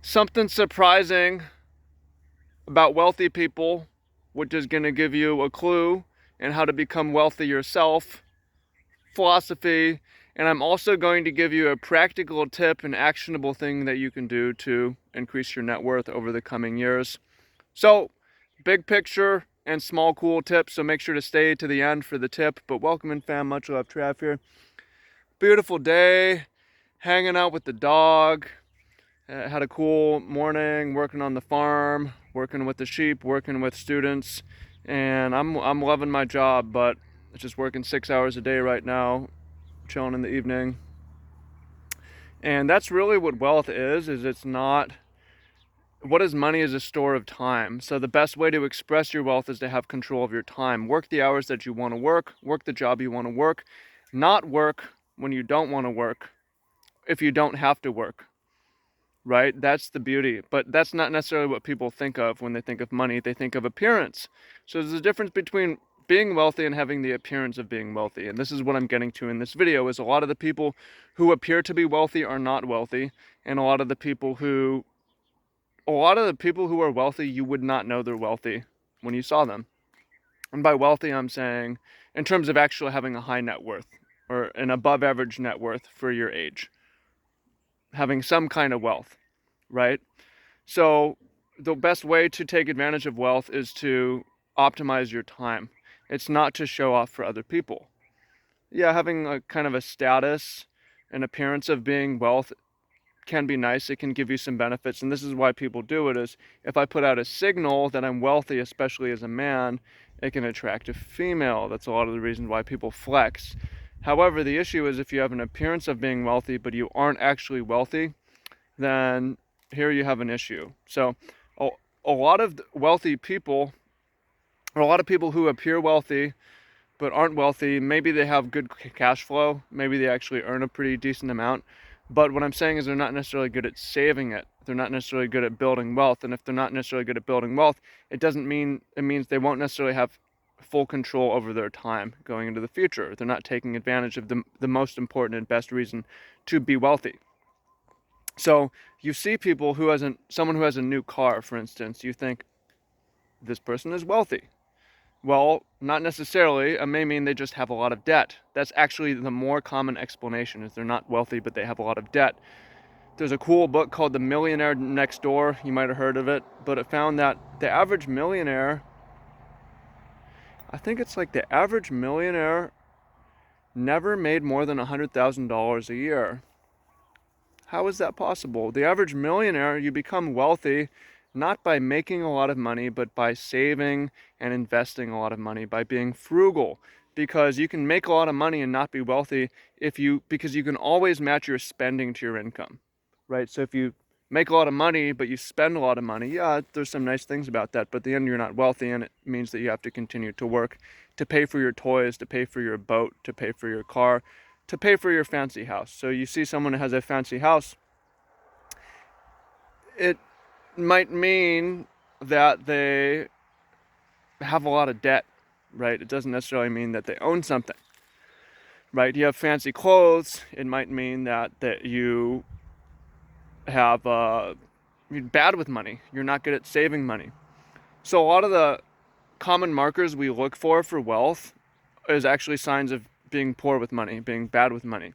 Something surprising about wealthy people, which is going to give you a clue in how to become wealthy yourself, philosophy, and I'm also going to give you a practical tip and actionable thing that you can do to increase your net worth over the coming years. So, big picture and small cool tips, so make sure to stay to the end for the tip. But welcome in, fam. Much love, Trav here. Beautiful day, hanging out with the dog. Had a cool morning working on the farm, working with the sheep, working with students, and I'm loving my job, but just working 6 hours a day right now, chilling in the evening. And that's really what wealth is it's not what is money is a store of time. So the best way to express your wealth is to have control of your time. Work the hours that you want to work the job you want to work, not work when you don't want to work if you don't have to work. Right? That's the beauty. But that's not necessarily what people think of when they think of money. They think of appearance. So there's a difference between being wealthy and having the appearance of being wealthy. And this is what I'm getting to in this video is a lot of the people who appear to be wealthy are not wealthy, and a lot of the people who are wealthy, you would not know they're wealthy when you saw them. And by wealthy, I'm saying in terms of actually having a high net worth or an above average net worth for your age, having some kind of wealth, right? So the best way to take advantage of wealth is to optimize your time. It's not to show off for other people. Yeah, having a kind of a status, an appearance of being wealth can be nice. It can give you some benefits. And this is why people do it is if I put out a signal that I'm wealthy, especially as a man, it can attract a female. That's a lot of the reasons why people flex. However, the issue is if you have an appearance of being wealthy, but you aren't actually wealthy, then here you have an issue. So a lot of wealthy people, or a lot of people who appear wealthy but aren't wealthy, maybe they have good cash flow, maybe they actually earn a pretty decent amount, but what I'm saying is they're not necessarily good at saving it. They're not necessarily good at building wealth, and if they're not necessarily good at building wealth, it means they won't necessarily have full control over their time going into the future. They're not taking advantage of the most important and best reason to be wealthy. So you see people someone who has a new car, for instance, you think this person is wealthy. Well, not necessarily. It may mean they just have a lot of debt. That's actually the more common explanation is they're not wealthy, but they have a lot of debt. There's a cool book called The Millionaire Next Door. You might have heard of it, but it found that the average millionaire, I think it's like the average millionaire never made more than $100,000 a year. How is that possible? The average millionaire, you become wealthy not by making a lot of money, but by saving and investing a lot of money, by being frugal. Because you can make a lot of money and not be wealthy because you can always match your spending to your income, right? So if you make a lot of money, but you spend a lot of money, yeah, there's some nice things about that, but at the end you're not wealthy, and it means that you have to continue to work to pay for your toys, to pay for your boat, to pay for your car, to pay for your fancy house. So you see someone who has a fancy house, it might mean that they have a lot of debt, right? It doesn't necessarily mean that they own something, right? You have fancy clothes, it might mean that you have you're bad with money. You're not good at saving money. So a lot of the common markers we look for wealth is actually signs of being poor with money, being bad with money,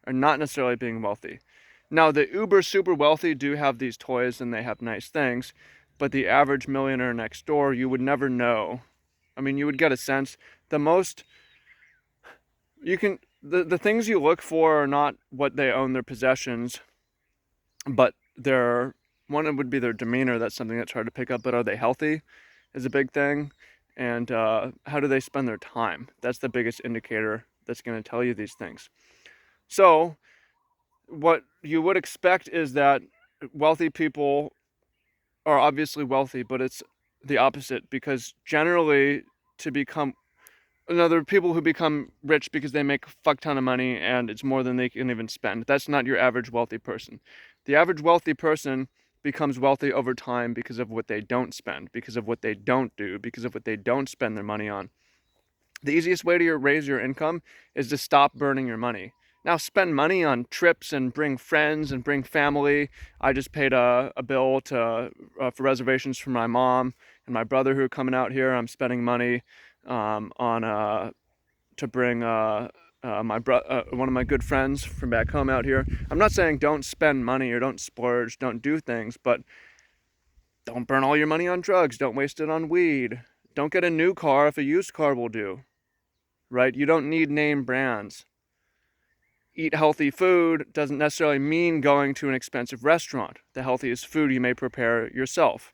or not necessarily being wealthy. Now, the uber super wealthy do have these toys and they have nice things, but the average millionaire next door, you would never know. I mean, you would get a sense. The most you can the things you look for are not what they own, their possessions, but their one would be their demeanor. That's something that's hard to pick up. But are they healthy? Is a big thing, and how do they spend their time? That's the biggest indicator that's going to tell you these things. So what you would expect is that wealthy people are obviously wealthy, but it's the opposite because generally to become another people who become rich because they make a fuck ton of money and it's more than they can even spend. That's not your average wealthy person. The average wealthy person becomes wealthy over time because of what they don't spend, because of what they don't do, because of what they don't spend their money on. The easiest way to raise your income is to stop burning your money. Now spend money on trips and bring friends and bring family. I just paid a bill for reservations for my mom and my brother who are coming out here. I'm spending money on to bring one of my good friends from back home out here. I'm not saying don't spend money or don't splurge, don't do things, but don't burn all your money on drugs. Don't waste it on weed. Don't get a new car if a used car will do, right? You don't need name brands. Eat healthy food doesn't necessarily mean going to an expensive restaurant. The healthiest food you may prepare yourself.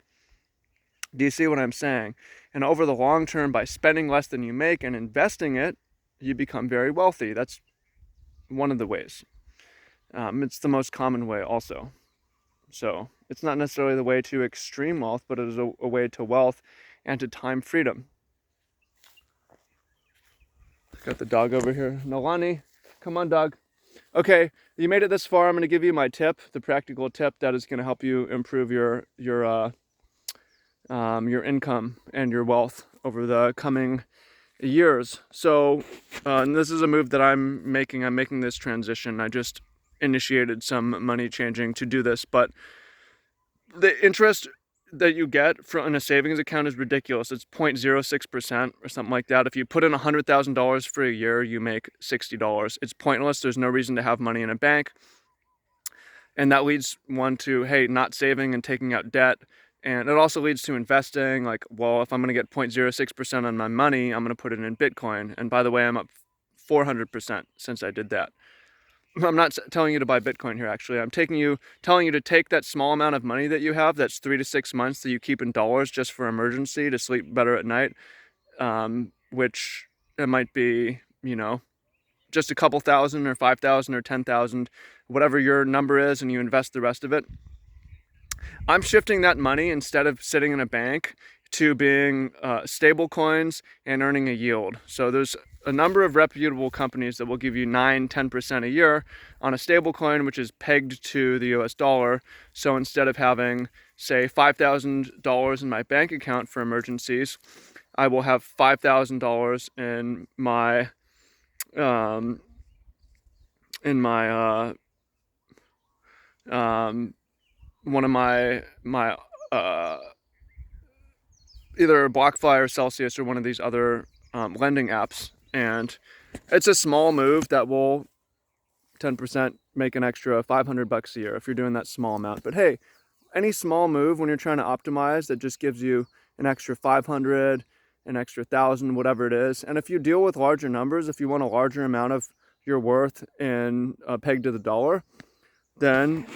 Do you see what I'm saying? And over the long term, by spending less than you make and investing it, you become very wealthy. That's one of the ways. It's the most common way also. So it's not necessarily the way to extreme wealth, but it is a way to wealth and to time freedom. Got the dog over here. Nolani, come on, dog. Okay, you made it this far. I'm going to give you my tip, the practical tip that is going to help you improve your income and your wealth over the coming years. So, and this is a move that I'm making. I'm making this transition. I just initiated some money changing to do this, but the interest that you get from in a savings account is ridiculous. It's 0.06% or something like that. If you put in $100,000 for a year, you make $60. It's pointless. There's no reason to have money in a bank. And that leads one to, hey, not saving and taking out debt. And it also leads to investing. Like, well, if I'm going to get 0.06% on my money, I'm going to put it in Bitcoin. And by the way, I'm up 400% since I did that. I'm not telling you to buy Bitcoin here, actually. I'm telling you to take that small amount of money that you have, that's 3 to 6 months that you keep in dollars just for emergency to sleep better at night, which it might be, just a couple thousand or 5,000 or 10,000, whatever your number is, and you invest the rest of it. I'm shifting that money, instead of sitting in a bank, to being stable coins and earning a yield. So there's a number of reputable companies that will give you 9-10% a year on a stable coin, which is pegged to the US dollar. So instead of having, say, $5,000 in my bank account for emergencies, I will have $5,000 in my one of my either BlockFi or Celsius or one of these other lending apps. And it's a small move that will 10% make an extra $500 a year if you're doing that small amount. But hey, any small move when you're trying to optimize that just gives you an extra 500, an extra 1,000, whatever it is. And if you deal with larger numbers, if you want a larger amount of your worth in pegged to the dollar, then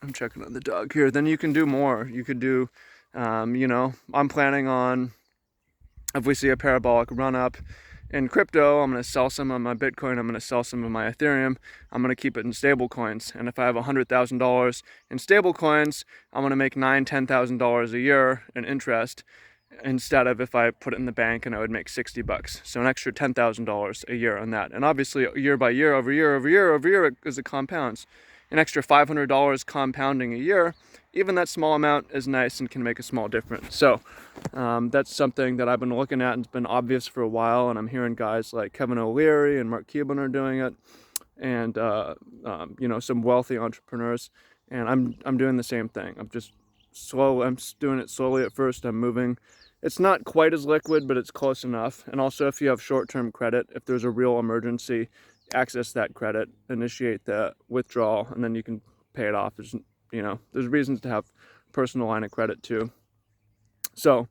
I'm checking on the dog here. Then you can do more. You could do, I'm planning on, if we see a parabolic run up in crypto, I'm going to sell some of my Bitcoin. I'm going to sell some of my Ethereum. I'm going to keep it in stable coins. And if I have $100,000 in stable coins, I'm going to make $9,000-$10,000 a year in interest, instead of if I put it in the bank and I would make $60. So an extra $10,000 a year on that. And obviously year by year, over year, as it compounds, an extra $500 compounding a year, even that small amount is nice and can make a small difference. So that's something that I've been looking at and it's been obvious for a while. And I'm hearing guys like Kevin O'Leary and Mark Cuban are doing it, and some wealthy entrepreneurs. And I'm doing the same thing. I'm doing it slowly at first. I'm moving. It's not quite as liquid, but it's close enough. And also, if you have short-term credit, if there's a real emergency, access that credit, initiate the withdrawal, and then you can pay it off. There's reasons to have personal line of credit too. So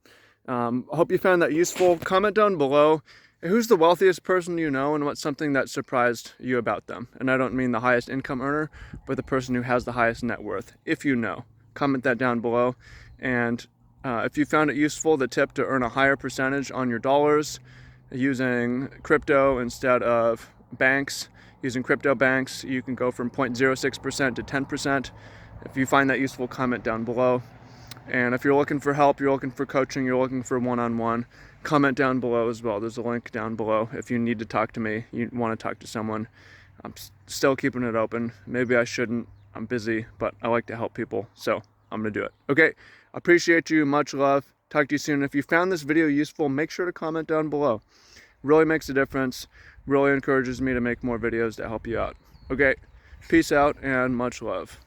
I hope you found that useful. Comment down below who's the wealthiest person you know and what's something that surprised you about them. And I don't mean the highest income earner, but the person who has the highest net worth. If you know, comment that down below. And if you found it useful, the tip to earn a higher percentage on your dollars using crypto instead of banks, using crypto banks, you can go from 0.06% to 10%. If you find that useful, comment down below. And if you're looking for help, you're looking for coaching, you're looking for one-on-one, comment down below as well. There's a link down below. If you need to talk to me, you want to talk to someone, I'm still keeping it open. Maybe I shouldn't, I'm busy, but I like to help people, so I'm gonna do it. Okay, appreciate you, much love. Talk to you soon. If you found this video useful, make sure to comment down below. Really makes a difference. really encourages me to make more videos to help you out. Okay, peace out and much love.